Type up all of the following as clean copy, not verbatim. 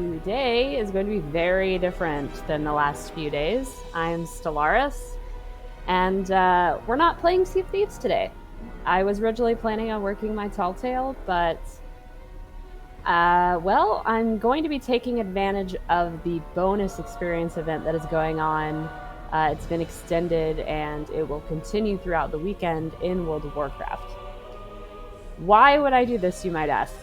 Today is going to be very different than the last few days. I'm Stellaris, and we're not playing Sea of Thieves today. I was originally planning on working my Tall Tale, but well, I'm going to be taking advantage of the bonus experience event that is going on. It's been extended, and it will continue throughout the weekend in World of Warcraft. Why would I do this, you might ask?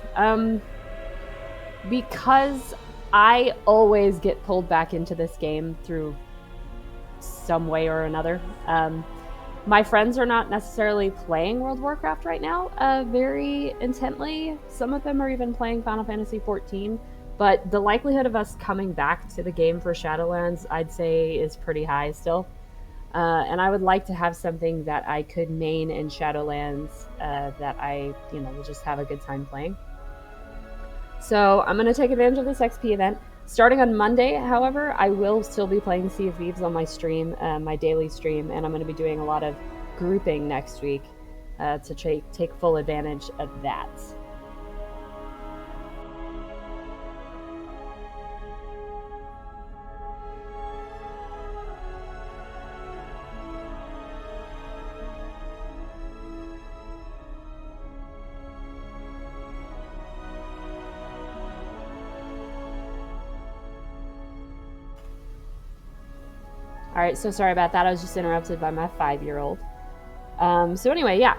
Because I always get pulled back into this game through some way or another. My friends are not necessarily playing World of Warcraft right now very intently. Some of them are even playing Final Fantasy XIV, but the likelihood of us coming back to the game for Shadowlands, I'd say, is pretty high still. And I would like to have something that I could main in Shadowlands that I, will just have a good time playing. So I'm going to take advantage of this XP event. Starting on Monday, however, I will still be playing Sea of Thieves on my stream, my daily stream, and I'm going to be doing a lot of grouping next week to take full advantage of that. Alright, so sorry about that. I was just interrupted by my 5-year-old. So anyway, yeah.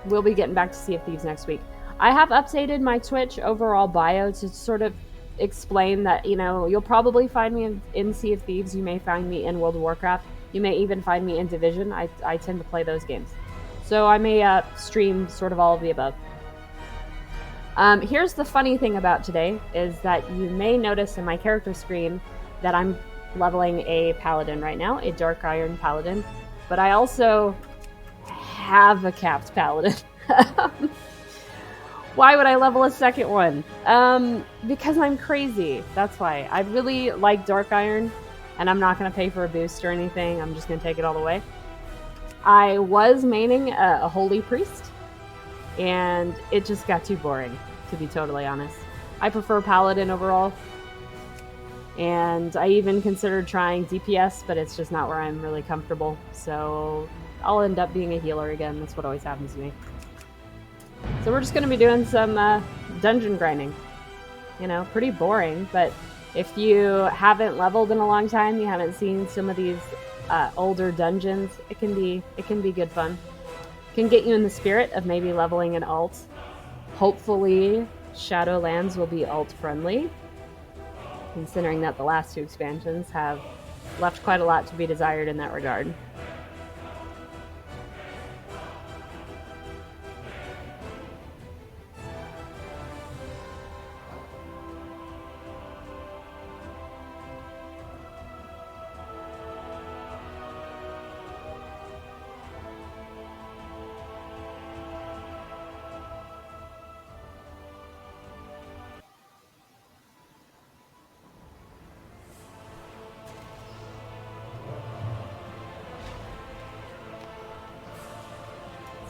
We'll be getting back to Sea of Thieves next week. I have updated my Twitch overall bio to sort of explain that, you'll probably find me in Sea of Thieves. You may find me in World of Warcraft. You may even find me in Division. I tend to play those games. So I may stream sort of all of the above. Here's the funny thing about today, is that you may notice in my character screen that I'm leveling a paladin right now, a dark iron paladin, but I also have a capped paladin. Why would I level a second one? Because I'm crazy. That's why. I really like dark iron, and I'm not going to pay for a boost or anything. I'm just going to take it all the way. I was maining a holy priest, and it just got too boring, to be totally honest. I prefer paladin overall. And I even considered trying DPS, but it's just not where I'm really comfortable. So I'll end up being a healer again. That's what always happens to me. So we're just going to be doing some dungeon grinding. Pretty boring, but if you haven't leveled in a long time, you haven't seen some of these older dungeons, it can be good fun. It can get you in the spirit of maybe leveling an alt. Hopefully, Shadowlands will be alt friendly, considering that the last 2 expansions have left quite a lot to be desired in that regard.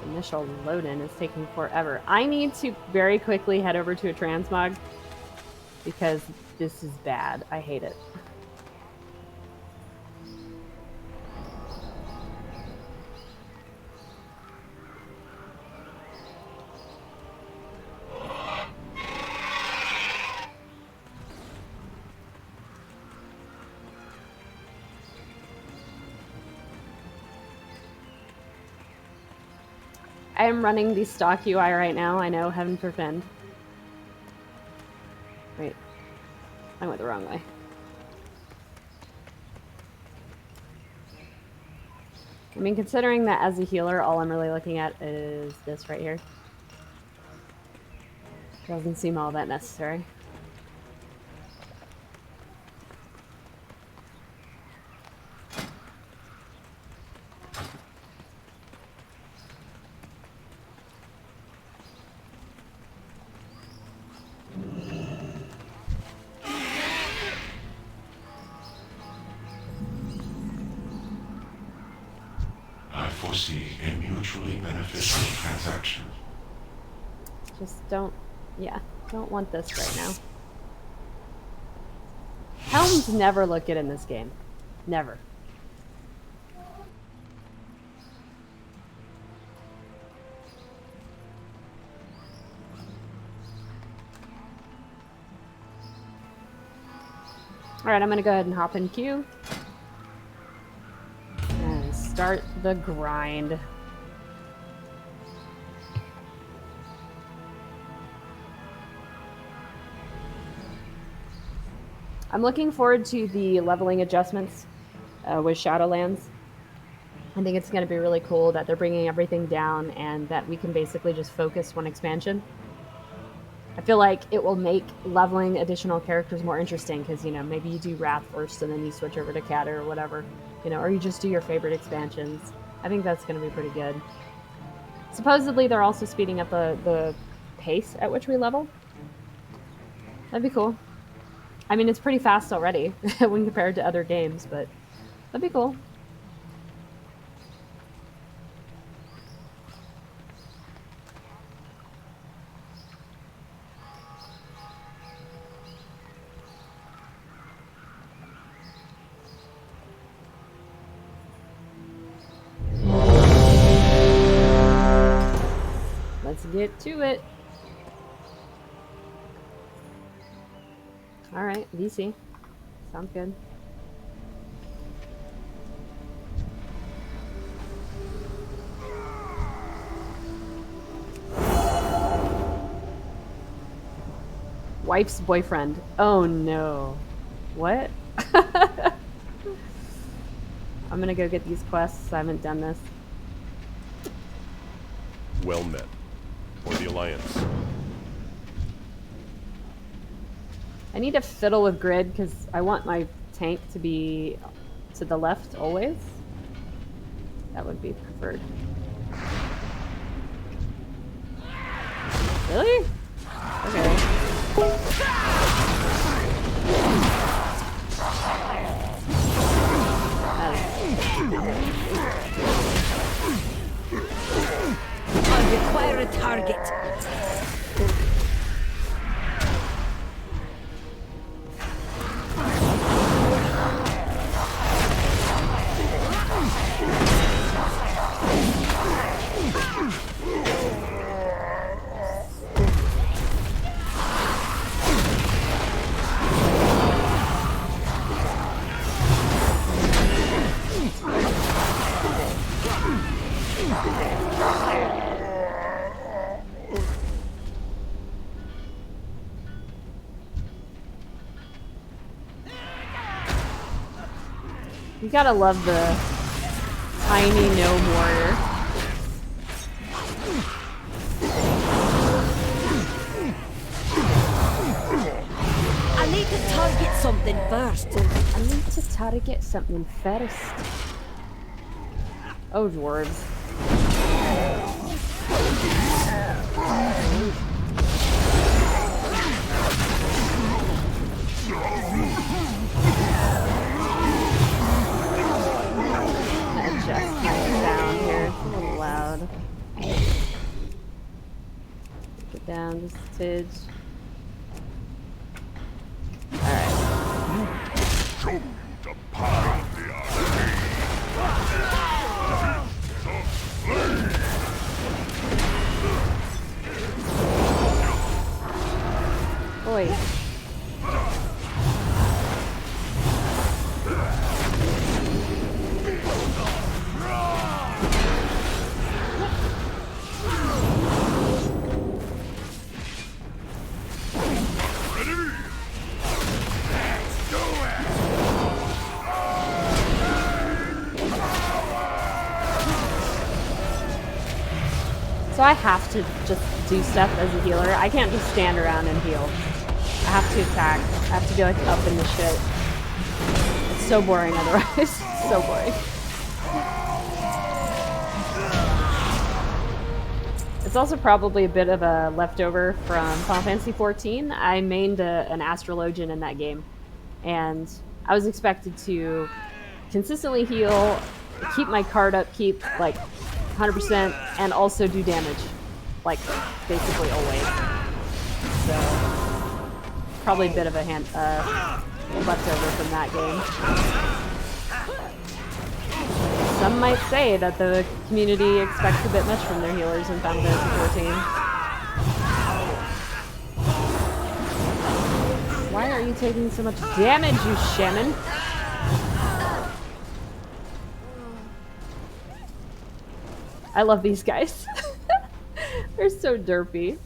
Initial load-in is taking forever. I need to very quickly head over to a transmog because this is bad. I hate it. I am running the stock UI right now. I know, heaven forfend. Wait, I went the wrong way. I mean, considering that as a healer, all I'm really looking at is this right here. Doesn't seem all that necessary. Foresee a mutually beneficial transaction. Just don't want this right now. realms never look good in this game. Never. Alright, I'm gonna go ahead and hop in queue. And start the grind. I'm looking forward to the leveling adjustments with Shadowlands. I think it's going to be really cool that they're bringing everything down and that we can basically just focus one expansion. I feel like it will make leveling additional characters more interesting because, you know, maybe you do Wrath first and then you switch over to Catter or whatever, you know, or you just do your favorite expansions. I think that's going to be pretty good. Supposedly, they're also speeding up the pace at which we level. That'd be cool. I mean, it's pretty fast already when compared to other games, but that'd be cool. Let's get to it. Alright, VC. Sounds good. Wife's boyfriend. Oh no. What? I'm gonna go get these quests. I haven't done this. Well met. For the Alliance. I need to fiddle with grid because I want my tank to be to the left always. That would be preferred. Really? Okay. I require a target. You gotta love the tiny gnome warrior. I need to target something first. I need to target something first. Oh, dwarves. Adjust my sound here. It's a little loud. Take it down just a tidge. Alright. Show the power of the Boy. So I have to just do stuff as a healer. I can't just stand around and heal. I have to attack. I have to be like up in the shit. It's so boring otherwise. So boring. It's also probably a bit of a leftover from Final Fantasy XIV. I mained an Astrologian in that game. And I was expected to consistently heal, keep my card up, keep like 100%, and also do damage. Like, basically always. So, probably a bit of a leftover from that game. Some might say that the community expects a bit much from their healers in Final Fantasy 14. Why are you taking so much damage, you shaman? I love these guys. They're so derpy.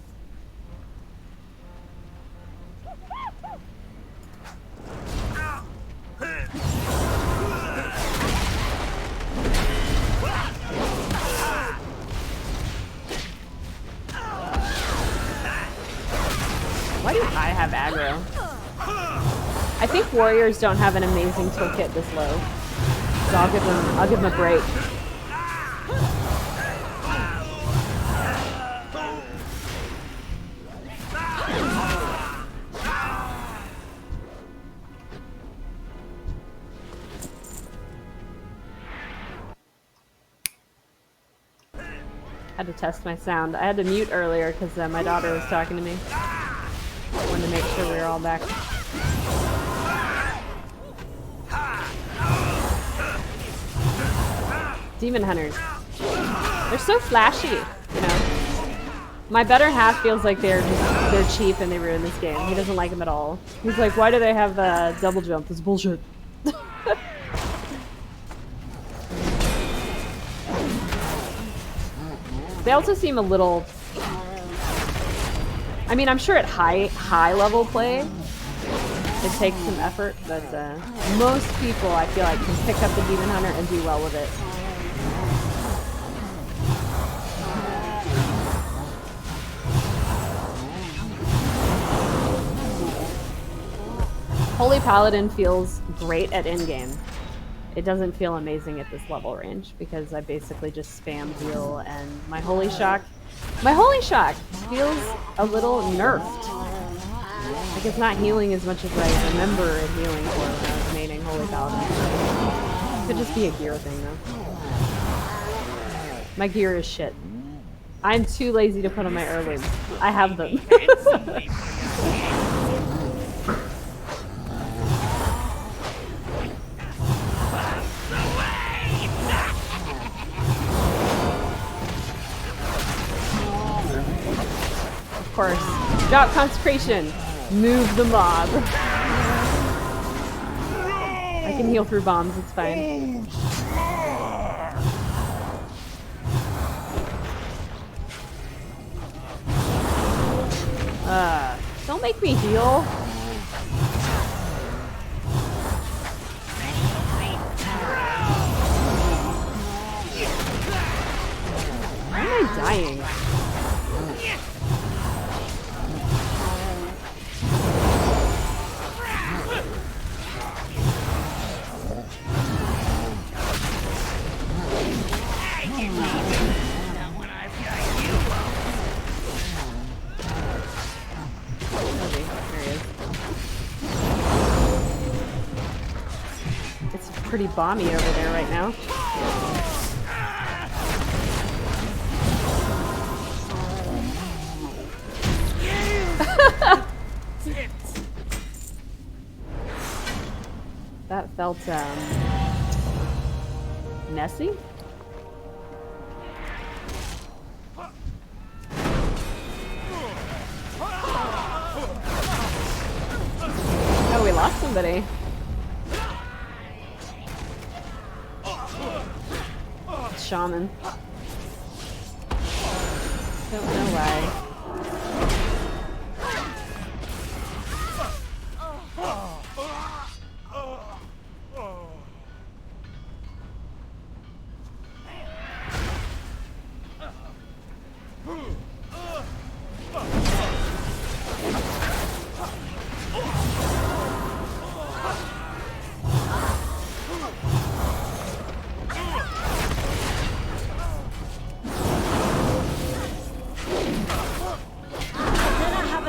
Why do I have aggro? I think warriors don't have an amazing toolkit this low. So I'll give them a break. Had to test my sound. I had to mute earlier because my daughter was talking to me. I wanted to make sure we were all back. Demon hunters. They're so flashy, you know. My better half feels like they're cheap and they ruin this game. He doesn't like them at all. He's like, why do they have double jump? It's bullshit. They also seem a little... I mean, I'm sure at high level play, it takes some effort, but most people, I feel like, can pick up the Demon Hunter and do well with it. Holy Paladin feels great at in-game. It doesn't feel amazing at this level range because I basically just spam heal and my Holy Shock feels a little nerfed. Like it's not healing as much as I remember it healing for when I was maining Holy Paladin. Could just be a gear thing though. My gear is shit. I'm too lazy to put on my heirlooms. I have them. Of course. Drop consecration. Move the mob. I can heal through bombs, it's fine. Don't make me heal. Why am I dying? It's pretty bomby over there right now. That felt messy. Oh, we lost somebody. Shaman. Don't know why.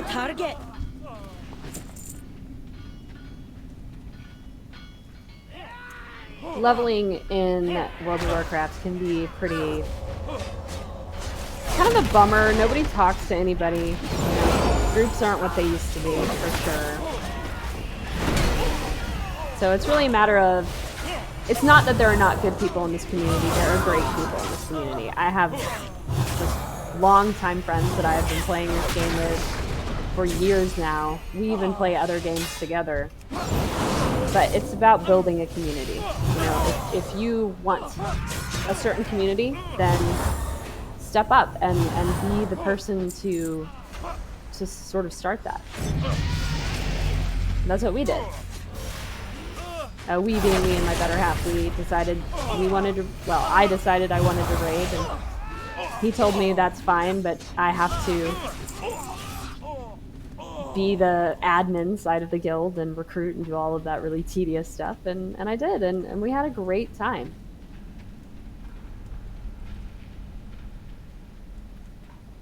Target. Leveling in World of Warcraft can be kind of a bummer. Nobody talks to anybody. You know? groups aren't what they used to be, for sure. So it's really a matter of, it's not that there are not good people in this community, there are great people in this community. I have just long-time friends that I have been playing this game with for years now. We even play other games together. But it's about building a community. You know, if you want a certain community, then step up and be the person to sort of start that. And that's what we did. We being me and my better half, we decided we wanted to, well, I decided I wanted to raid, and he told me that's fine, but I have to be the admin side of the guild and recruit and do all of that really tedious stuff, and I did, and we had a great time.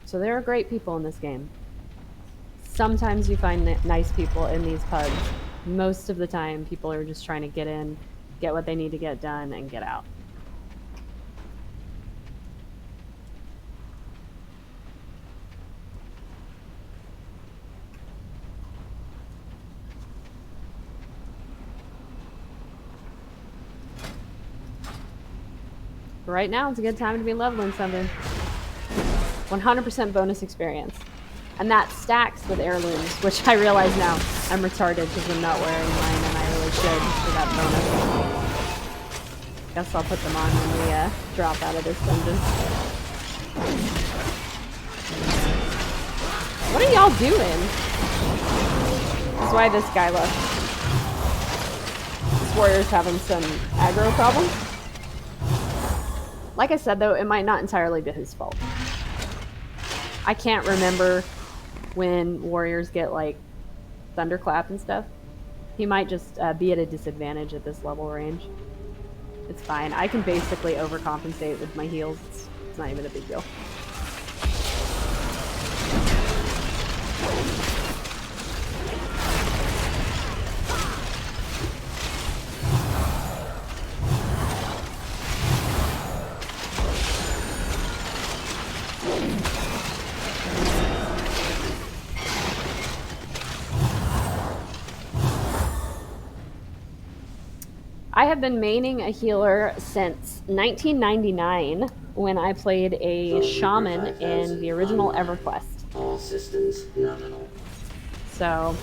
So there are great people in this game. Sometimes you find nice people in these pubs. Most of the time, people are just trying to get in, get what they need to get done, and get out. Right now, it's a good time to be leveling something. 100% bonus experience. And that stacks with heirlooms, which I realize now I'm retarded because I'm not wearing mine, and I really should for that bonus. Guess I'll put them on when we drop out of this dungeon. What are y'all doing? This is why this guy left. This warrior's having some aggro problems. Like I said, though, it might not entirely be his fault. I can't remember when warriors get, like, thunderclap and stuff. He might just be at a disadvantage at this level range. It's fine. I can basically overcompensate with my heals. It's not even a big deal. I have been maining a healer since 1999 when I played a shaman in the original EverQuest. All systems nominal. So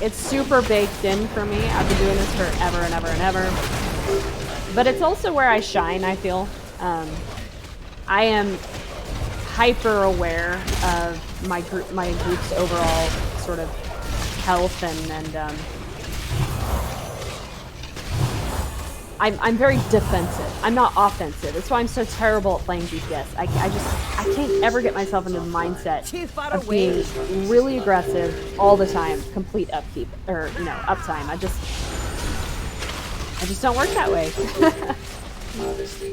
it's super baked in for me. I've been doing this forever and ever and ever. But it's also where I shine, I feel. I am hyper aware of my group's overall sort of health and I'm very defensive. I'm not offensive. That's why I'm so terrible at playing DPS. I can't ever get myself into the mindset of being really aggressive all the time, complete upkeep, or, you know, uptime. I just don't work that way.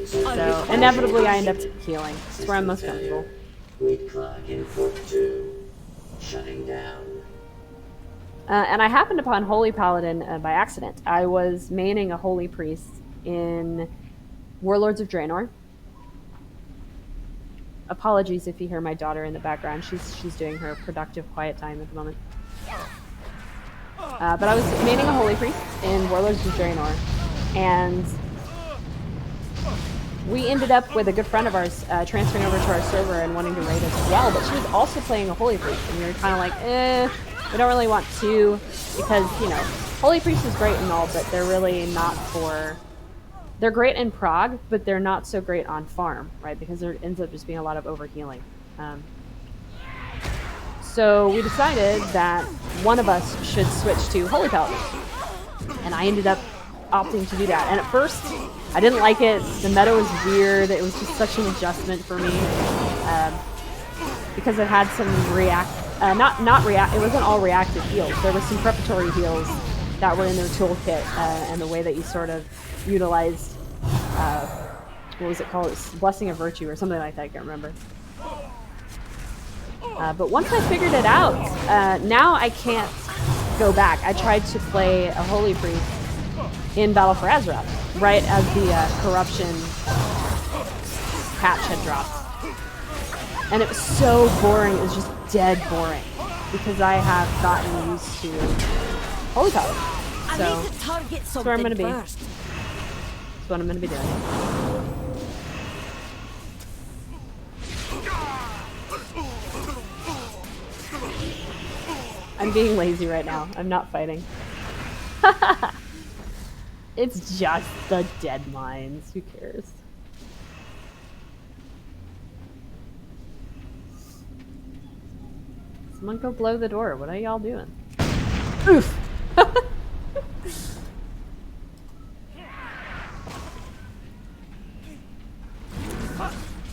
So, inevitably I end up healing. That's where I'm most comfortable. Weak clock in Fort 2. Shutting down. And I happened upon Holy Paladin by accident. I was maining a Holy Priest in Warlords of Draenor. Apologies if you hear my daughter in the background. She's doing her productive quiet time at the moment. But I was maining a Holy Priest in Warlords of Draenor, and we ended up with a good friend of ours transferring over to our server and wanting to raid as well, but she was also playing a Holy Priest, and we were kind of like, we don't really want to, because, you know, Holy Priest is great and all, but they're really not for... They're great in prog, but they're not so great on farm, right? Because there ends up just being a lot of overhealing. So we decided that one of us should switch to Holy Paladin. And I ended up opting to do that. And at first, I didn't like it. The meta was weird. It was just such an adjustment for me. Because it had some it wasn't all reactive heals. There were some preparatory heals that were in their toolkit, and the way that you sort of utilized, what was it called? It's Blessing of Virtue or something like that, I can't remember. But once I figured it out, now I can't go back. I tried to play a Holy Priest in Battle for Azeroth, right as the Corruption patch had dropped. And it was so boring, it was just dead boring. because I have gotten used to holy power. I So need to target where I'm something gonna be. first. That's what I'm gonna be doing. I'm being lazy right now. I'm not fighting. It's just the dead mines. Who cares? Someone go blow the door. What are y'all doing? Oof!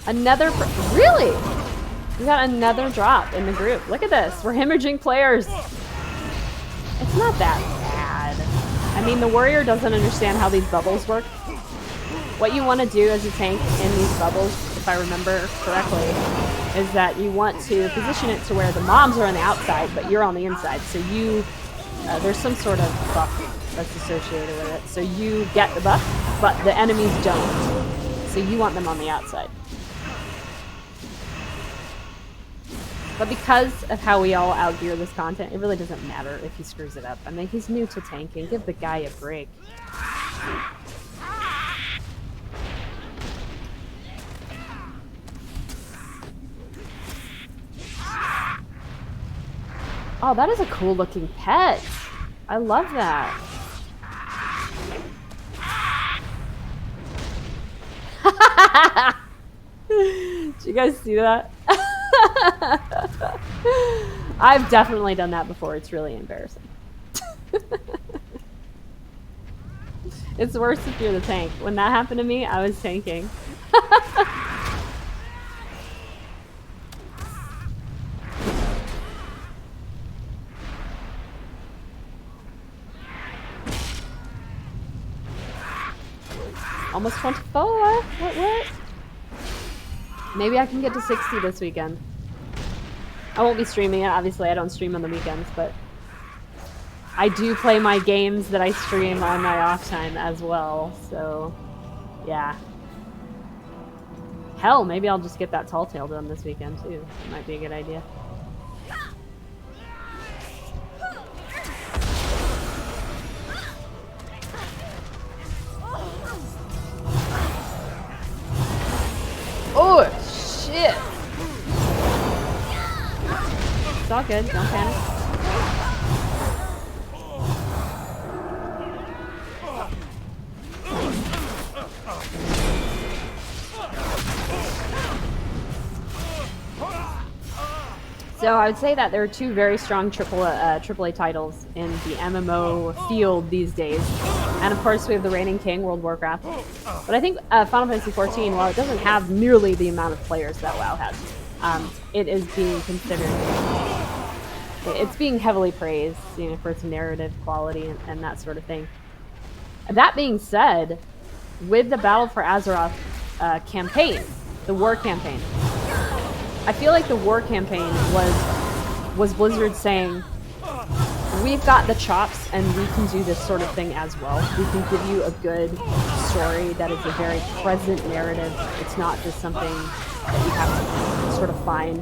Another really? We got another drop in the group. Look at this. We're hemorrhaging players. It's not that bad. I mean, the warrior doesn't understand how these bubbles work. What you want to do as a tank in these bubbles, if I remember correctly, is that you want to position it to where the mobs are on the outside, but you're on the inside. So you, there's some sort of buff that's associated with it. So you get the buff, but the enemies don't. So you want them on the outside. But because of how we all outgear this content, it really doesn't matter if he screws it up. I mean, he's new to tanking. Give the guy a break. Oh, that is a cool looking pet. I love that. Did you guys see that? I've definitely done that before. It's really embarrassing. It's worse if you're the tank. When that happened to me, I was tanking. Almost 24. What? Maybe I can get to 60 this weekend. I won't be streaming it. Obviously, I don't stream on the weekends, but I do play my games that I stream on my off time as well. So, yeah. Hell, maybe I'll just get that tall tale done this weekend too. That might be a good idea. Oh, shit! It's all good, don't panic. So I would say that there are two very strong AAA titles in the MMO field these days. And of course we have the reigning king, World of Warcraft. But I think Final Fantasy XIV, while it doesn't have nearly the amount of players that WoW has, it is being considered, it's being heavily praised, you know, for its narrative quality and that sort of thing. That being said, with the Battle for Azeroth campaign, the war campaign, I feel like the war campaign was Blizzard saying, we've got the chops and we can do this sort of thing as well. We can give you a good story that is a very present narrative. It's not just something that you have to sort of find.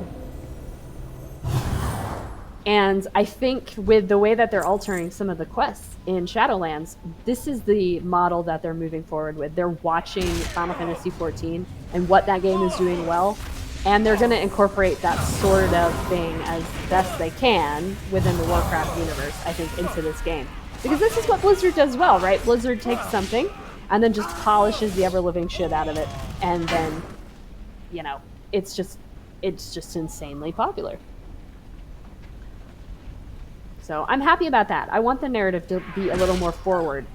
And I think with the way that they're altering some of the quests in Shadowlands, this is the model that they're moving forward with. They're watching Final Fantasy XIV and what that game is doing well, and they're going to incorporate that sort of thing as best they can within the Warcraft universe, I think, into this game. Because this is what Blizzard does well, right? Blizzard takes something and then just polishes the ever-living shit out of it, and then, you know, it's just insanely popular. So I'm happy about that. I want the narrative to be a little more forward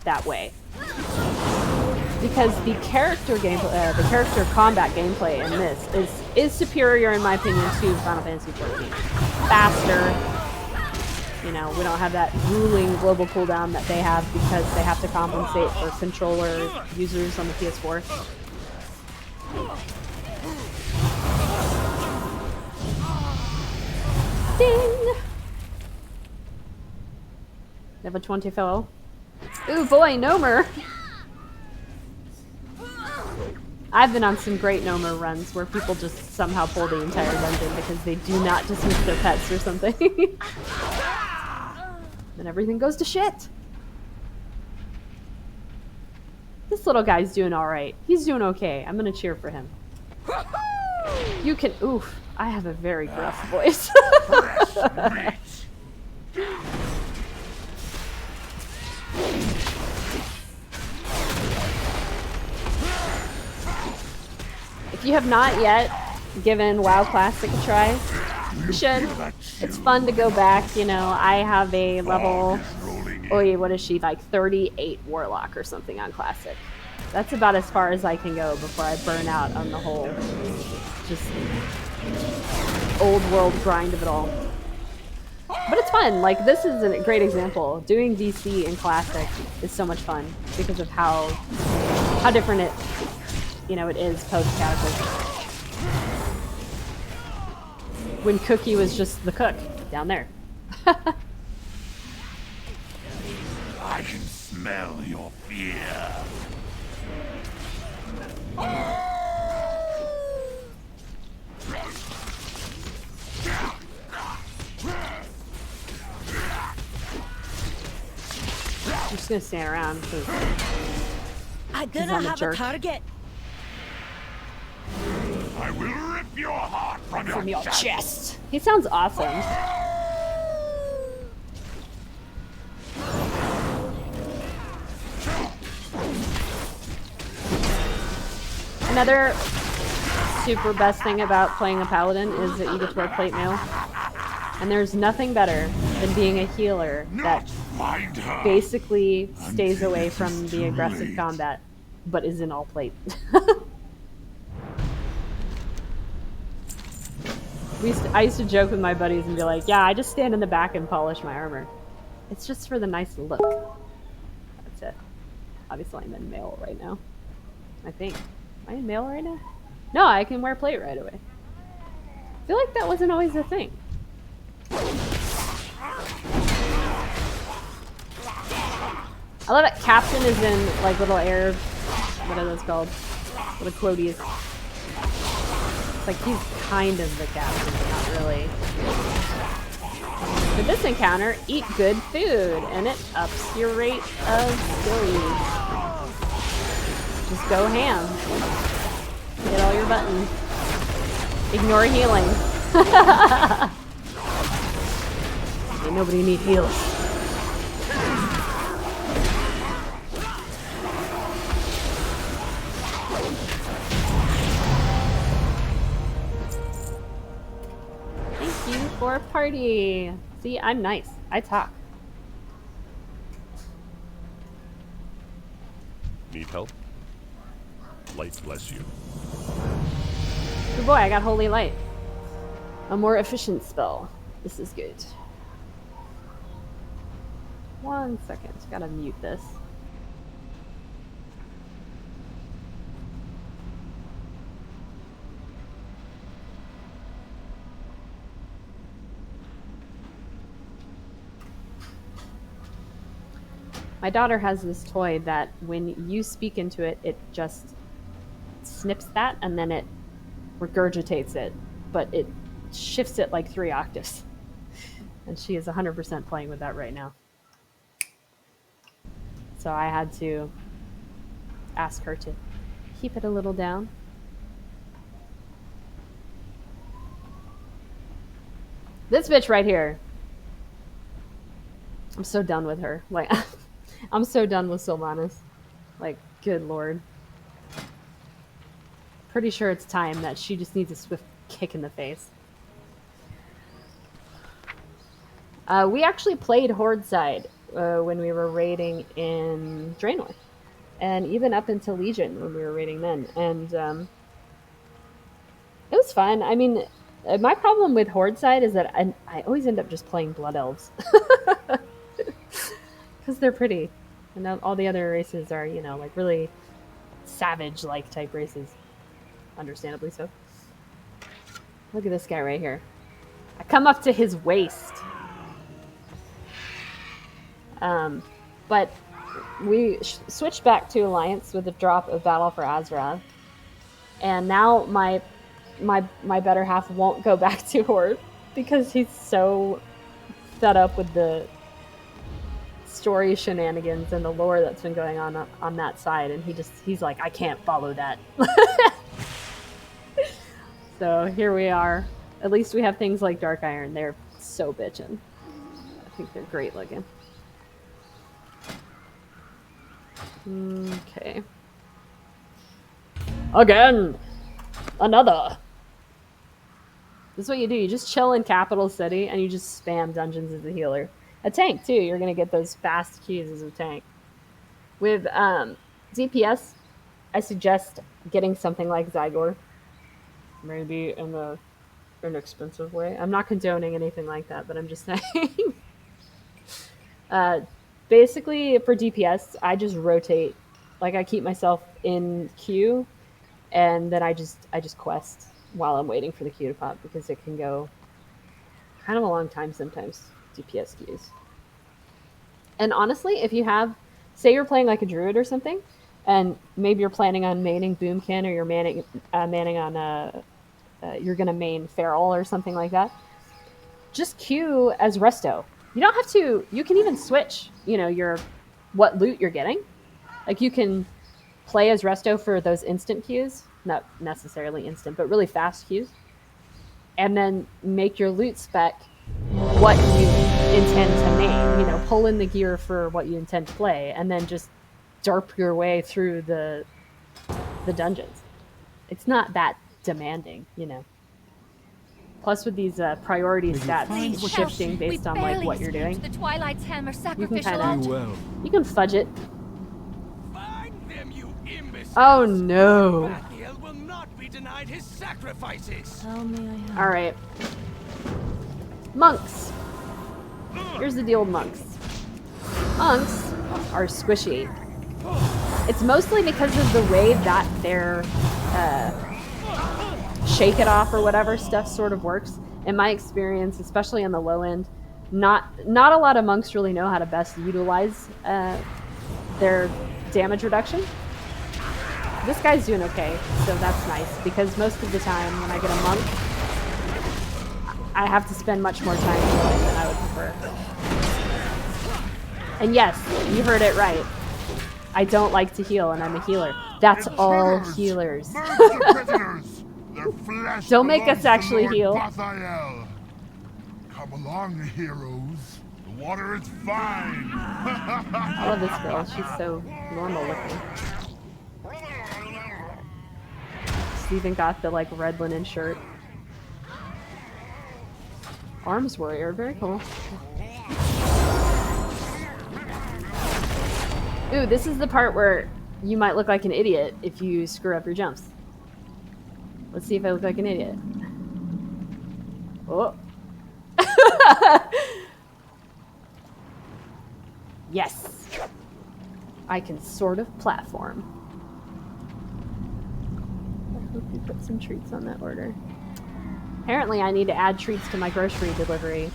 that way. Because the character combat gameplay in this is superior, in my opinion, to Final Fantasy XIV. Faster. You know, we don't have that grueling global cooldown that they have because they have to compensate for controller users on the PS4. Ding! Level 20 fellow. Ooh boy, Nomer! I've been on some great Nomer runs where people just somehow pull the entire dungeon because they do not dismiss their pets or something. Then everything goes to shit. This little guy's doing alright. He's doing okay. I'm gonna cheer for him. You can... Oof. I have a very gruff voice. If you have not yet given WoW Classic a try, you should. It's fun to go back, you know. I have a level... Oh yeah, what is she? Like 38 Warlock or something on Classic. That's about as far as I can go before I burn out on the whole just old world grind of it all. But it's fun. Like, this is a great example. Doing DC in Classic is so much fun because of how different it, you know, it is post-Cataclysm. When Cookie was just the cook down there. I can smell your fear. I'm just gonna stand around because I'm gonna I'm a have a jerk. target. I will rip your heart from your chest. He sounds awesome. Another super best thing about playing a paladin is that you get to wear plate mail. And there's nothing better than being a healer that basically stays away from the aggressive combat, but is in all plate. I used to joke with my buddies and be like, yeah, I just stand in the back and polish my armor. It's just for the nice look. That's it. Obviously I'm in mail right now. I think. Am I in mail right now? No, I can wear plate right away. I feel like that wasn't always a thing. I love it. Captain is in like little air, what are those called? Little quoties. It's like he's kind of the captain, but not really. For this encounter, eat good food, and it ups your rate of skill use. Just go ham. Hit all your buttons. Ignore healing. Nobody need heals. Thank you for a party. See, I'm nice. I talk. Need help? Light bless you. Good boy, I got Holy Light. A more efficient spell. This is good. 1 second. Gotta mute this. My daughter has this toy that when you speak into it, it just snips that and then it regurgitates it, but it shifts it like 3 octaves. And she is 100% playing with that right now. So I had to ask her to keep it a little down. This bitch right here. I'm so done with her. Like, I'm so done with Sylvanas. Like, good lord. Pretty sure it's time that she just needs a swift kick in the face. We actually played Horde side when we were raiding in Draenor. And even up into Legion when we were raiding then. And it was fun. I mean, my problem with Horde side is that I always end up just playing Blood Elves. Because they're pretty. And all the other races are, you know, like really savage-like type races. Understandably so. Look at this guy right here. I come up to his waist. But we switched back to Alliance with the drop of Battle for Azeroth. And now my better half won't go back to Horde because he's so fed up with the story shenanigans and the lore that's been going on that side, and he's like, I can't follow that. So here we are. At least we have things like Dark Iron. They're so bitchin'. I think they're great looking. Okay. Again! Another! This is what you do. You just chill in Capital City and you just spam dungeons as a healer. A tank, too. You're going to get those fast queues as a tank. With DPS, I suggest getting something like Zygor. Maybe in an inexpensive way. I'm not condoning anything like that, but I'm just saying. Basically, for DPS, I just rotate. Like, I keep myself in queue, and then I just quest while I'm waiting for the queue to pop, because it can go kind of a long time sometimes, DPS queues. And honestly, if you have, say you're playing like a druid or something, and maybe you're planning on maining Boomkin, or you're manning on you're gonna main Feral or something like that, just queue as Resto. You don't have to. You can even switch. You know what loot you're getting. Like, you can play as Resto for those instant queues, not necessarily instant, but really fast queues, and then make your loot spec what you intend to main. You know, pull in the gear for what you intend to play, and then just derp your way through the dungeons. It's not that demanding, you know. Plus, with these priority stats shifting based on like what you're doing, the Twilight's Hammer you can sacrificial kind altar. of you can fudge it. Find them, you imbeciles. Oh no! Bathiel will not be denied his sacrifices. Tell me I have. All right, monks. Here's the deal with monks. Monks are squishy. It's mostly because of the way that their shake it off or whatever stuff sort of works. In my experience, especially on the low end, not a lot of monks really know how to best utilize their damage reduction. This guy's doing okay, so that's nice, because most of the time when I get a monk, I have to spend much more time healing than I would prefer. And yes, you heard it right. I don't like to heal, and I'm a healer. That's all healers. Don't make us actually heal. Bathiel. Come along, heroes. The water is fine. I love this girl. She's so normal looking. She's even got the like red linen shirt. Arms warrior, very cool. Ooh, this is the part where you might look like an idiot if you screw up your jumps. Let's see if I look like an idiot. Oh. Yes. I can sort of platform. I hope you put some treats on that order. Apparently I need to add treats to my grocery delivery.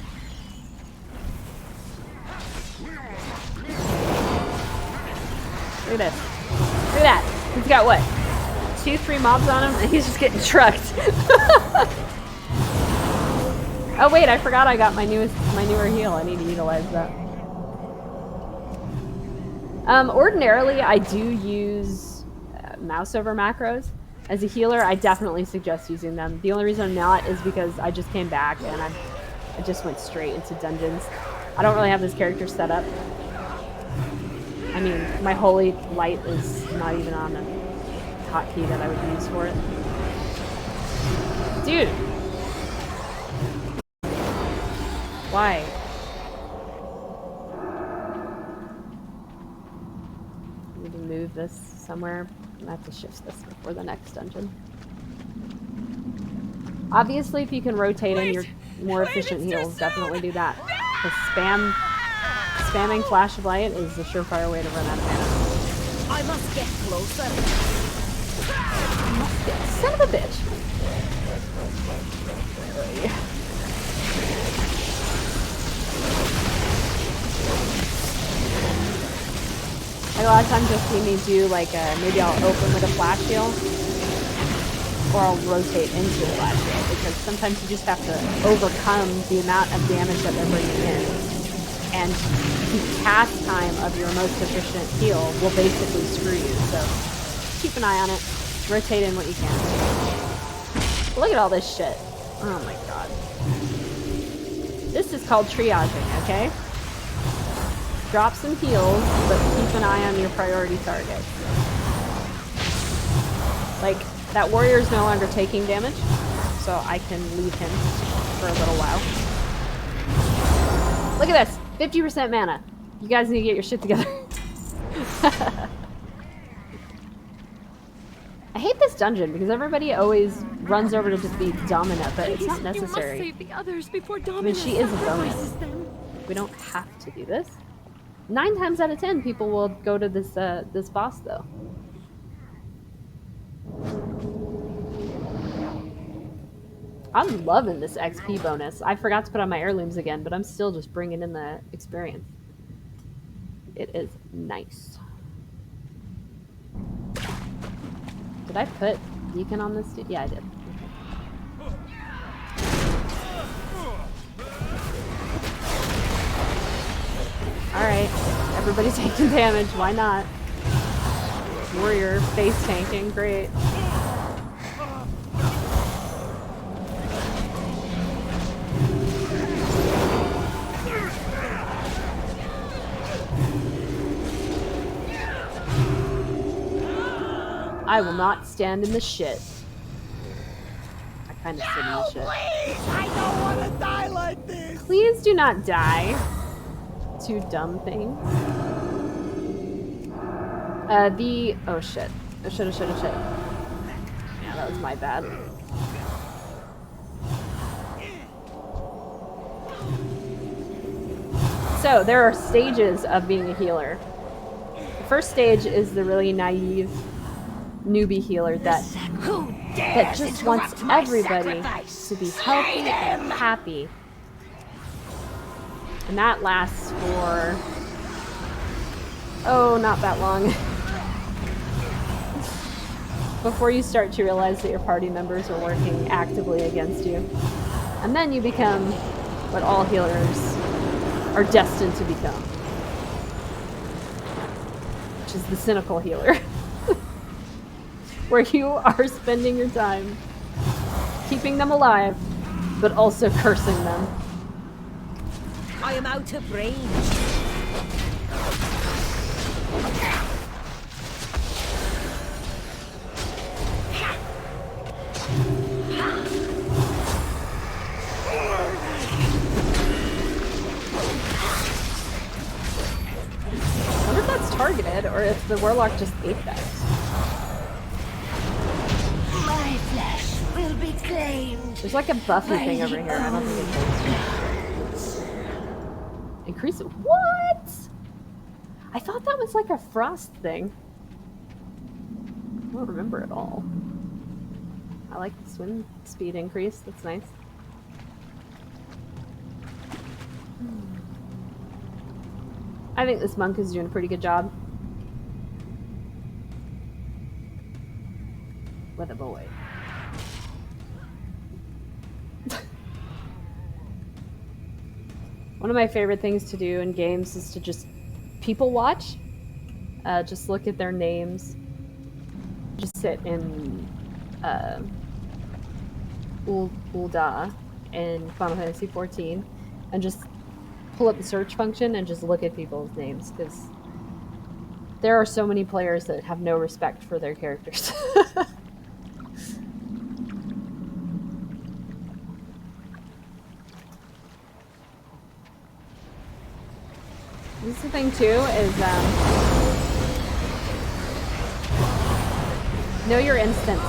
Look at this. Look at that. He's got what? 2-3 mobs on him, and he's just getting trucked. Oh wait, I forgot I got my newer heal. I need to utilize that. Ordinarily, I do use mouse over macros. As a healer, I definitely suggest using them. The only reason I'm not is because I just came back and I just went straight into dungeons. I don't really have this character set up. I mean, my holy light is not even on the hotkey that I would use for it. Dude! Why? I need to move this somewhere. I have to shift this before the next dungeon. Obviously, if you can rotate in your more efficient heals, definitely do that. Because spamming Flash of Light is a surefire way to run out of mana. I must get closer. Son of a bitch! Like, a lot of times you'll see me do like maybe I'll open with a flash heal, or I'll rotate into a flash heal, because sometimes you just have to overcome the amount of damage that they're bringing in. And the cast time of your most efficient heal will basically screw you, so keep an eye on it. Rotate in what you can. Look at all this shit. Oh my god. This is called triaging, okay? Drop some heals, but keep an eye on your priority target. Like, that warrior's no longer taking damage, so I can leave him for a little while. Look at this! 50% mana. You guys need to get your shit together. I hate this dungeon because everybody always runs over to defeat Domina, but it's not necessary. You must save the others before Domina I mean, she is a bonus. sacrifices them. We don't have to do this. 9 times out of 10, people will go to this this boss, though. I'm loving this XP bonus. I forgot to put on my heirlooms again, but I'm still just bringing in the experience. It is nice. Did I put Deacon on this? Yeah, I did. Alright, everybody taking damage, why not? Warrior face tanking, great. I will not stand in the shit. I kind of sit in the shit. Please, I don't want to die like this. Please do not die. Two dumb things. Oh shit. Oh shit. Yeah, that was my bad. So, there are stages of being a healer. The first stage is the really naive newbie healer that just wants everybody to be healthy and happy. And that lasts for, oh, not that long. Before you start to realize that your party members are working actively against you. And then you become what all healers are destined to become. Which is the cynical healer. Where you are spending your time keeping them alive, but also cursing them. I am out of range. I wonder if that's targeted or if the warlock just ate that. My flesh will be claimed. There's like a Buffy thing over here. I don't think it's increase it. What? I thought that was like a frost thing. I don't remember at all. I like the swim speed increase. That's nice. I think this monk is doing a pretty good job. With a boy. One of my favorite things to do in games is to just people watch. Just look at their names. Just sit in Ul'dah in Final Fantasy XIV and just pull up the search function and just look at people's names, because there are so many players that have no respect for their characters. This is the thing too, is know your instance,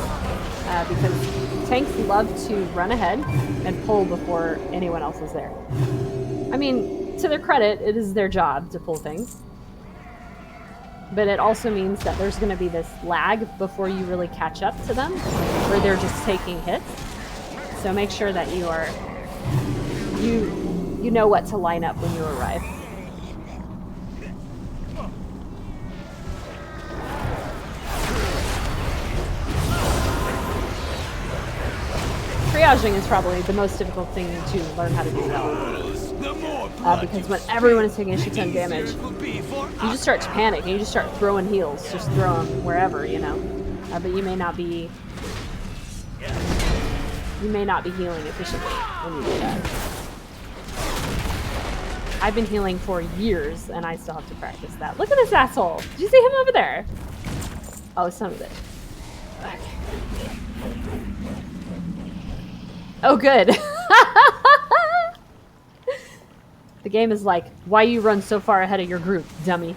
because tanks love to run ahead and pull before anyone else is there. I mean, to their credit, it is their job to pull things. But it also means that there's going to be this lag before you really catch up to them, where they're just taking hits. So make sure that you are, you know what to line up when you arrive. gouging is probably the most difficult thing to learn how to do well. Because when everyone is taking a shit ton of damage, you just start to panic and you just start throwing heals. Just throw them wherever, you know. But you may not be healing efficiently when you do that. I've been healing for years and I still have to practice that. Look at this asshole! Did you see him over there? Oh, son of a bitch. Okay. Oh, good. The game is like, why you run so far ahead of your group, dummy?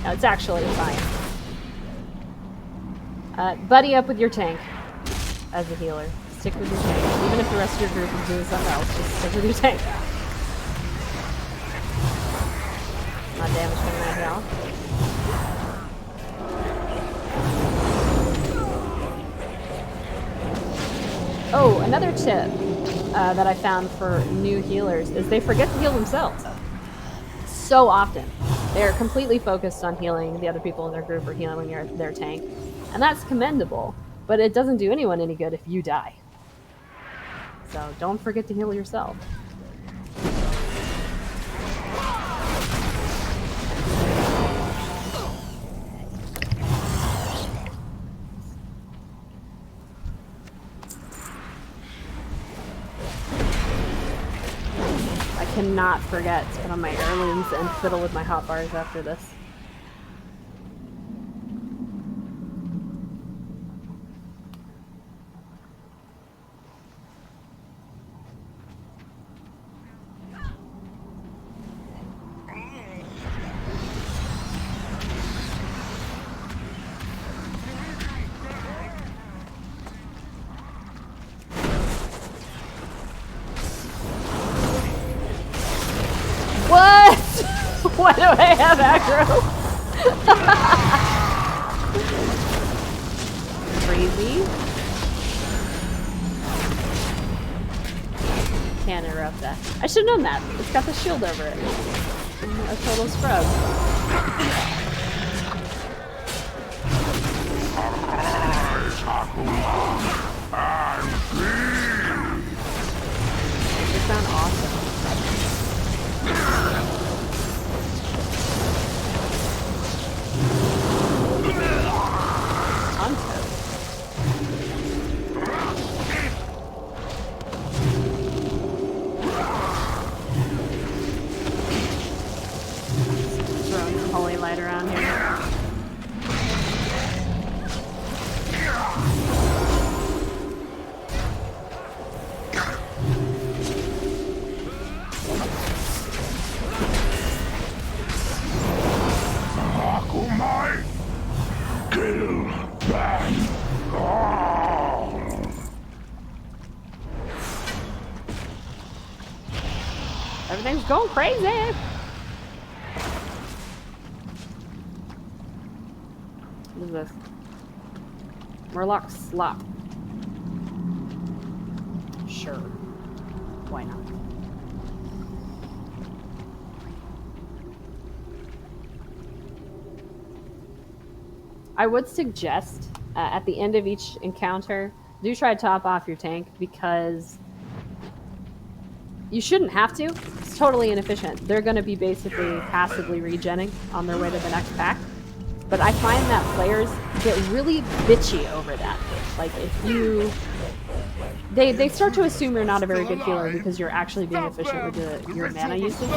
No, it's actually fine. Buddy up with your tank as a healer. Stick with your tank. Even if the rest of your group is doing something else, just stick with your tank. Not damage coming out here. Oh, another tip that I found for new healers is they forget to heal themselves. So often. They're completely focused on healing the other people in their group or healing their tank. And that's commendable, but it doesn't do anyone any good if you die. So don't forget to heal yourself. I cannot forget to put on my heirlooms and fiddle with my hotbars after this. What? Why do I have aggro? Crazy. Can't interrupt that. I should have known that. It's got the shield over it. A total scrub. They sound awesome. I'm toast. Throwing some holy light around here. Everything's going crazy. What is this? Murloc slop. Sure. Why not? I would suggest at the end of each encounter, do try to top off your tank because you shouldn't have to. It's totally inefficient. They're going to be basically passively regenning on their way to the next pack. But I find that players get really bitchy over that. Like if you... They start to assume you're not a very good healer because you're actually being efficient with your mana usage.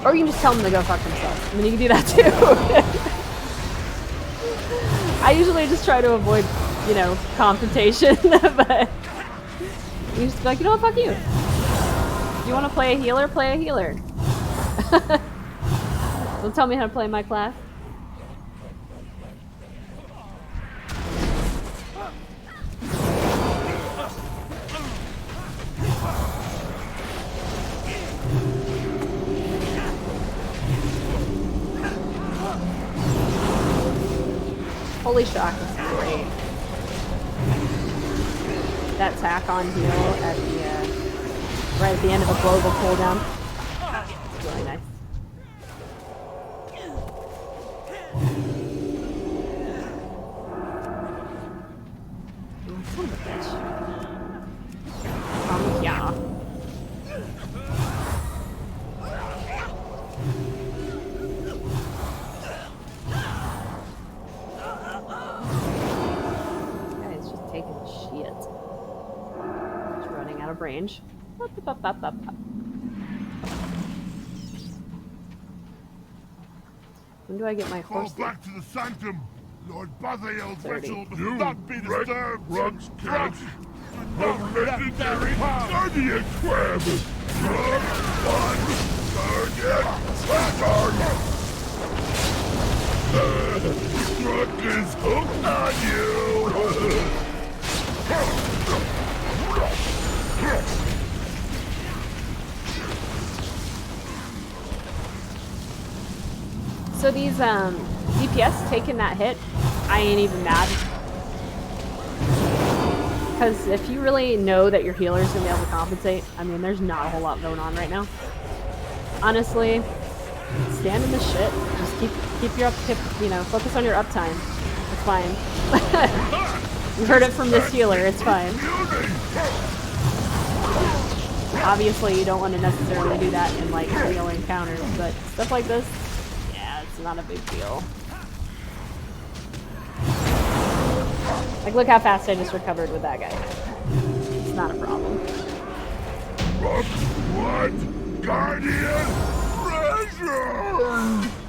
Or you can just tell them to go fuck themselves. I mean, you can do that too. I usually just try to avoid, you know, confrontation, but you just be like, you know what, fuck you. If you want to play a healer, play a healer. Don't tell me how to play my class. Holy shock is great. That tack on heal at the right at the end of a global cooldown. It's really nice. bitch. Yeah. This guy is just taking the shit. He's running out of range. When do I get my Fall horse? back to the sanctum. Lord Bathael's 30. vessel do not be disturbed. Rugs catch. The legendary Guardian Crab. Drug one. Target. Truck is hooked on you. So these DPS taking that hit, I ain't even mad. Because if you really know that your healer's gonna be able to compensate, I mean, there's not a whole lot going on right now. Honestly, stand in the shit. Just keep your focus on your uptime. It's fine. You heard it from this healer. It's fine. Obviously, you don't want to necessarily do that in like real encounters, but stuff like this, yeah, it's not a big deal. Like, look how fast I just recovered with that guy. It's not a problem. What? Guardian treasure!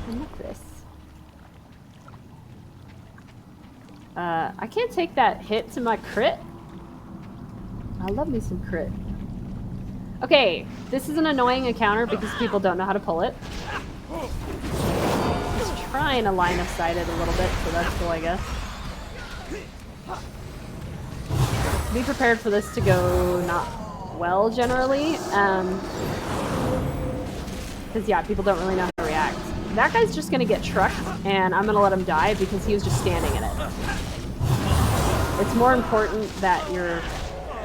And look this. I can't take that hit to my crit. I love me some crit. Okay, this is an annoying encounter because people don't know how to pull it. Just trying to line of sight it a little bit, so that's cool, I guess. Be prepared for this to go not well generally, because yeah, people don't really know how to react. That guy's just gonna get trucked, and I'm gonna let him die because he was just standing in it. It's more important that your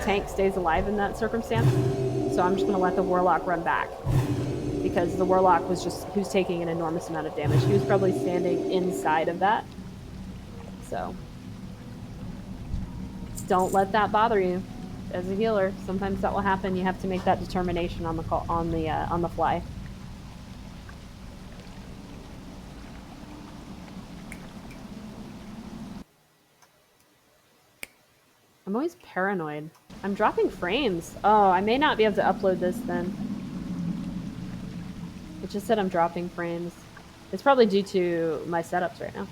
tank stays alive in that circumstance, so I'm just gonna let the Warlock run back. Because the Warlock was he was taking an enormous amount of damage. He was probably standing inside of that. So don't let that bother you as a healer. Sometimes that will happen. You have to make that determination on the fly. I'm always paranoid. I'm dropping frames. Oh, I may not be able to upload this then. It just said I'm dropping frames. It's probably due to my setups right now.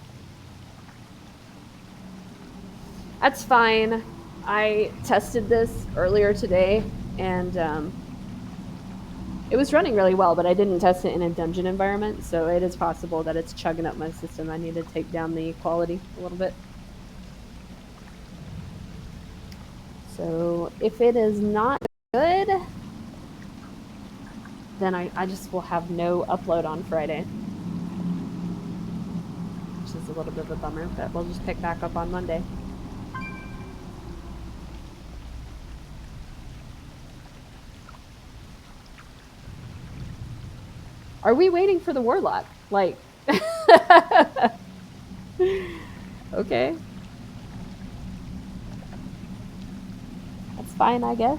That's fine. I tested this earlier today, and it was running really well, but I didn't test it in a dungeon environment, so it is possible that it's chugging up my system. I need to take down the quality a little bit. So if it is not good, then I just will have no upload on Friday. Which is a little bit of a bummer, but we'll just pick back up on Monday. Are we waiting for the Warlock? Like, okay. That's fine, I guess.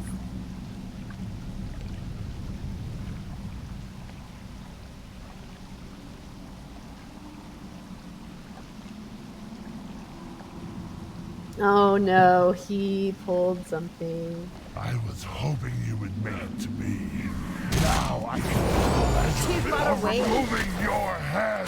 Oh no, he pulled something. I was hoping you would make it to me. Now I can feel the pleasure of removing your head.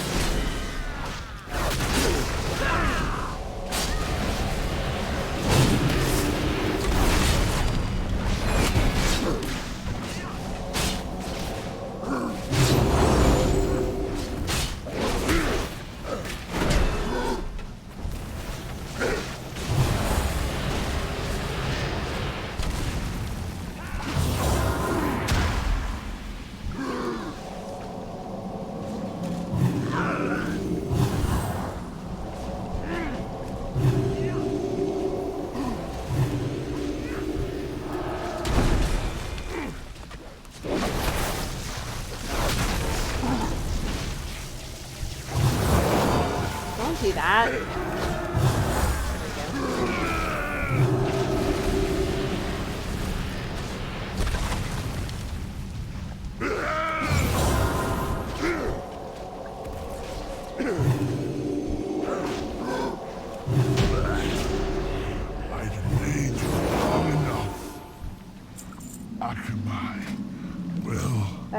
Do that.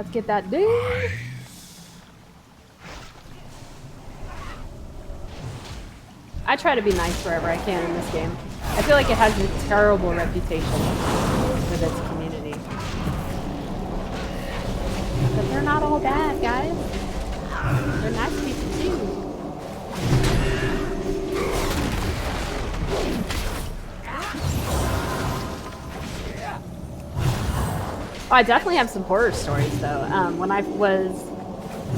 Let's get that dude. I try to be nice wherever I can in this game. I feel like it has a terrible reputation with its community. But they're not all bad, guys. They're nice people too. Oh, I definitely have some horror stories though. When I was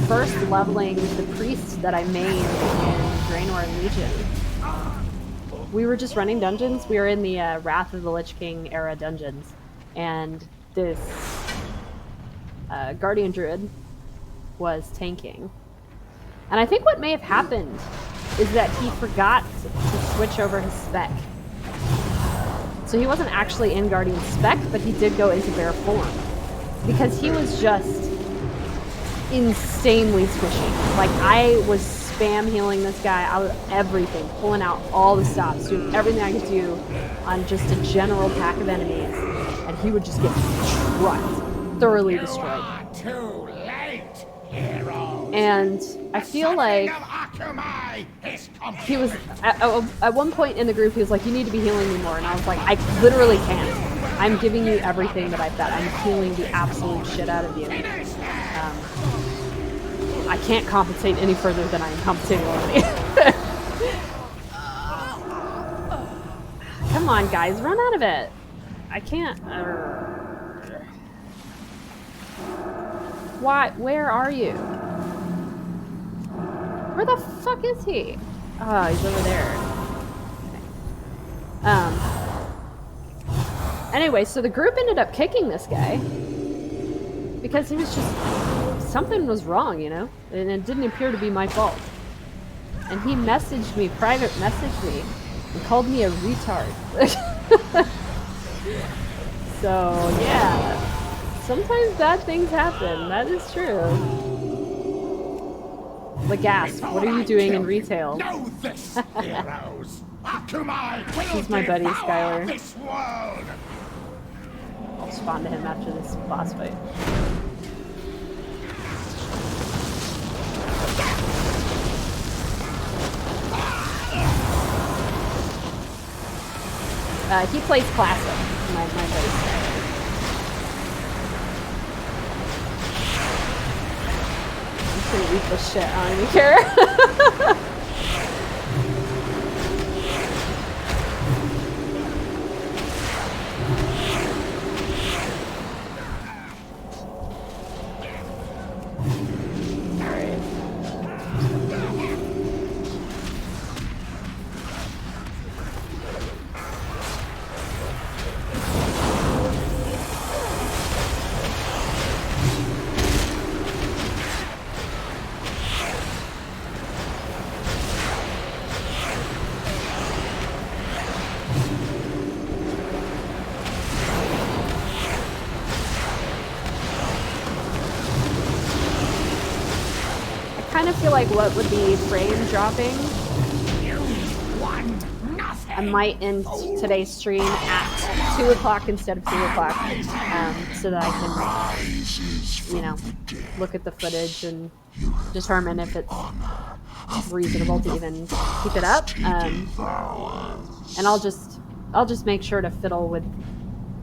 first leveling the priest that I made in Draenor Legion, we were just running dungeons. We were in the Wrath of the Lich King era dungeons, and this Guardian Druid was tanking. And I think what may have happened is that he forgot to switch over his spec. So he wasn't actually in Guardian spec, but he did go into bear form. Because he was just insanely squishy. Like, I was spam healing this guy out of everything, pulling out all the stops, doing everything I could do on just a general pack of enemies, and he would just get trucked, thoroughly destroyed. Too late, heroes. And I feel like he was at one point in the group, he was like, "You need to be healing me more," and I was like, "I literally can't. I'm giving you everything that I've got. I'm healing the absolute shit out of you. I can't compensate any further than I am compensating already." Come on, guys, run out of it. I can't. Why? Where are you? Where the fuck is he? Oh, he's over there. Okay. Anyway, so the group ended up kicking this guy because he was just, something was wrong, you know? And it didn't appear to be my fault. And he messaged me, private messaged me, and called me a retard. So, yeah. Sometimes bad things happen. That is true. Legasp, what are you doing in retail? Know this, heroes. Akamai will He's my buddy, devour Skylar. this world. I'll spawn to him after this boss fight. He plays classic, my buddy Skylar. I'm gonna eat this shit, I don't even care. I kind of feel like what would be frame dropping, I might end today's stream at 2 o'clock instead of 2 o'clock, so that I can, you know, look at the footage and determine if it's reasonable to even keep it up. And I'll just make sure to fiddle with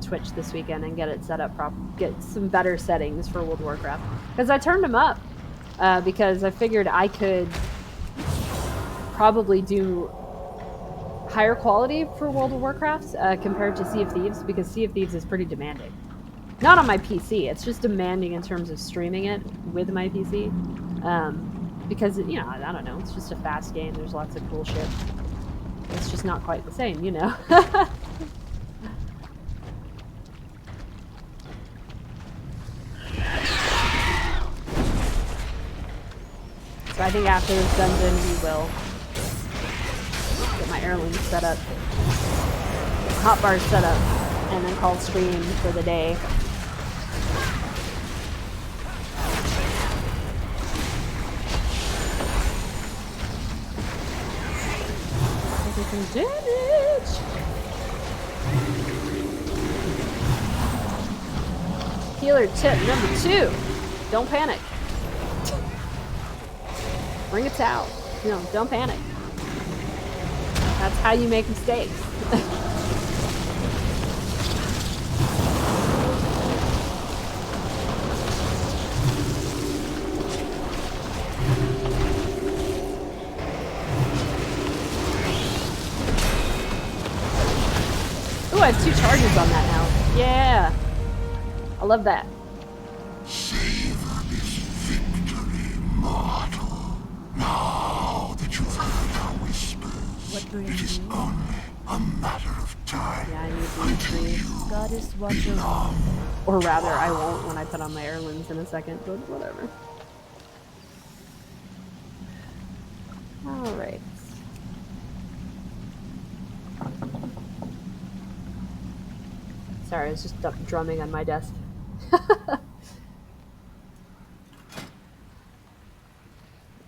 Twitch this weekend and get it set up get some better settings for World of Warcraft, because I turned them up. Because I figured I could probably do higher quality for World of Warcraft compared to Sea of Thieves, because Sea of Thieves is pretty demanding. Not on my PC, it's just demanding in terms of streaming it with my PC. Because, you know, I don't know, it's just a fast game, there's lots of cool shit. It's just not quite the same, you know? So I think after this dungeon, we will get my heirloom set up, hotbars set up, and then call stream for the day. Taking some damage. Healer tip number 2. Don't panic. Bring it out. You know, don't panic. That's how you make mistakes. Ooh, I have 2 charges on that now. Yeah. I love that. Savor this victory, mortal. Now that you've heard our whispers, What it brings is you? only a matter of time Yeah, I need these 3. Goddess watcher. Or rather, I won't when I put on my heirlooms in a second, but whatever. Alright. Sorry, I was just drumming on my desk.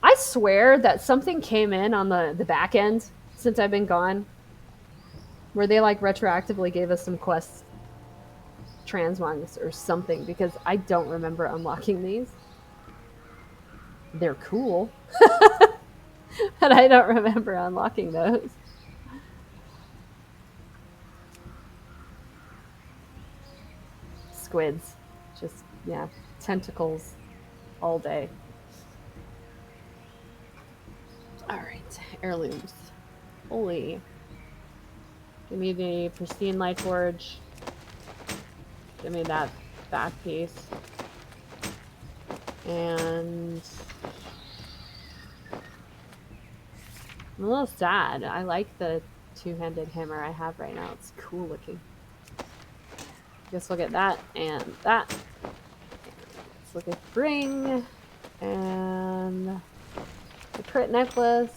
I swear that something came in on the back end since I've been gone, where they like retroactively gave us some quests transmogs or something, because I don't remember unlocking these. They're cool, but I don't remember unlocking those. Squids. Just, yeah, tentacles all day. Alright, heirlooms. Holy. Give me the pristine light forge. Give me that back piece. And I'm a little sad. I like the 2-handed hammer I have right now. It's cool looking. Guess we'll get that and that. Let's look at ring and the crit necklace.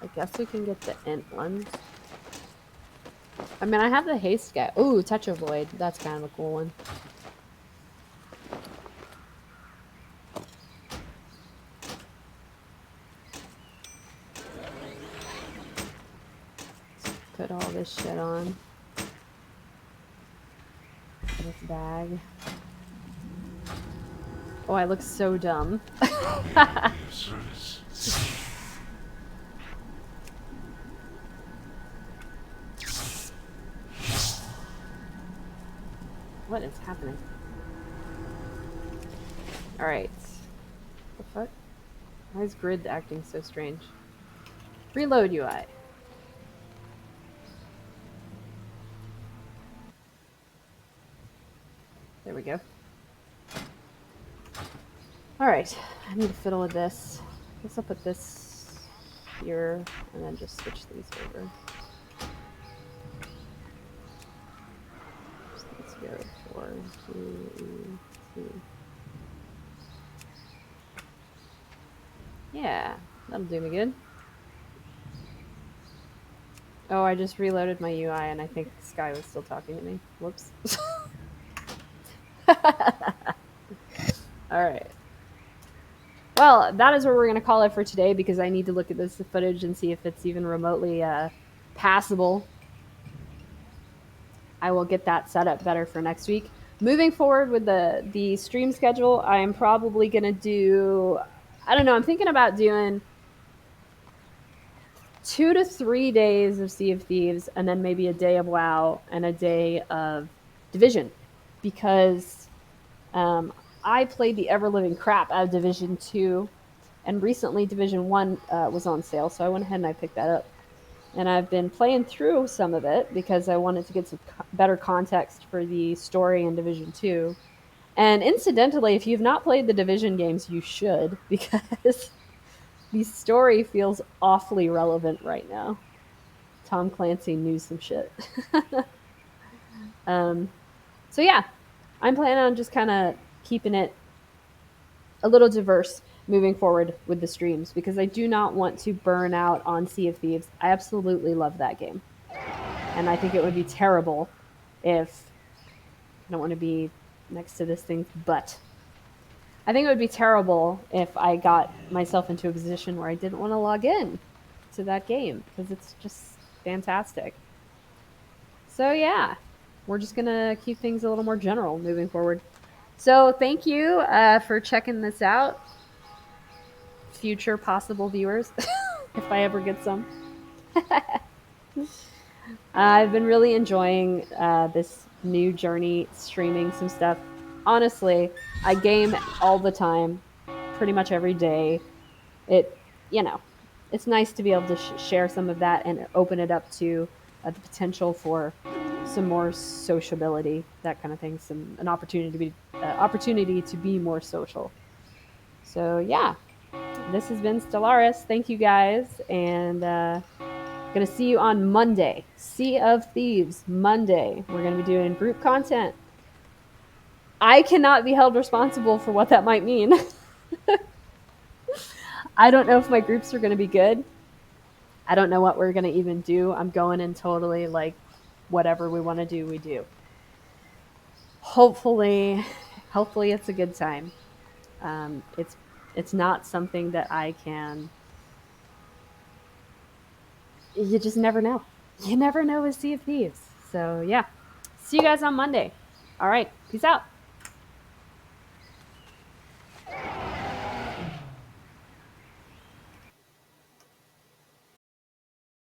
I guess we can get the int ones. I mean, I have the haste guy. Ooh, touch of void. That's kind of a cool one. Put all this shit on. This bag. Oh, I look so dumb. Service. What is happening? Alright. The fuck? Why is grid acting so strange? Reload UI. There we go. Alright, I need to fiddle with this. I guess I'll put this here and then just switch these over. So let's go 4, 2, 2. Yeah, that'll do me good. Oh, I just reloaded my UI and I think Sky was still talking to me. Whoops. Alright. Well, that is where we're going to call it for today because I need to look at this footage and see if it's even remotely passable. I will get that set up better for next week. Moving forward with the stream schedule, I'm probably going to do... I don't know, I'm thinking about doing 2 to 3 days of Sea of Thieves and then maybe a day of WoW and a day of Division. Because I played the ever-living crap out of Division 2, and recently Division 1 was on sale, so I went ahead and I picked that up. And I've been playing through some of it because I wanted to get some better context for the story in Division 2. And incidentally, if you've not played the Division games, you should, because the story feels awfully relevant right now. Tom Clancy knew some shit. So yeah, I'm planning on just kind of keeping it a little diverse moving forward with the streams because I do not want to burn out on Sea of Thieves. I absolutely love that game. And I think it would be terrible if... I don't want to be next to this thing's butt. I think it would be terrible if I got myself into a position where I didn't want to log in to that game because it's just fantastic. So yeah, we're just gonna keep things a little more general moving forward. So thank you for checking this out, future possible viewers, if I ever get some. I've been really enjoying this new journey, streaming some stuff. Honestly, I game all the time, pretty much every day. It, you know, it's nice to be able to share some of that and open it up to the potential for some more sociability, that kind of thing, an opportunity to be more social. So yeah, this has been Stellaris. Thank you guys, and gonna see you on Monday. Sea of Thieves Monday. We're gonna be doing group content. I cannot be held responsible for what that might mean. I don't know if my groups are gonna be good. I don't know what we're gonna even do. I'm going in totally like whatever we want to do, we do. Hopefully it's a good time. It's not something that I can. You just never know. You never know with Sea of Thieves. So yeah, see you guys on Monday. All right, peace out.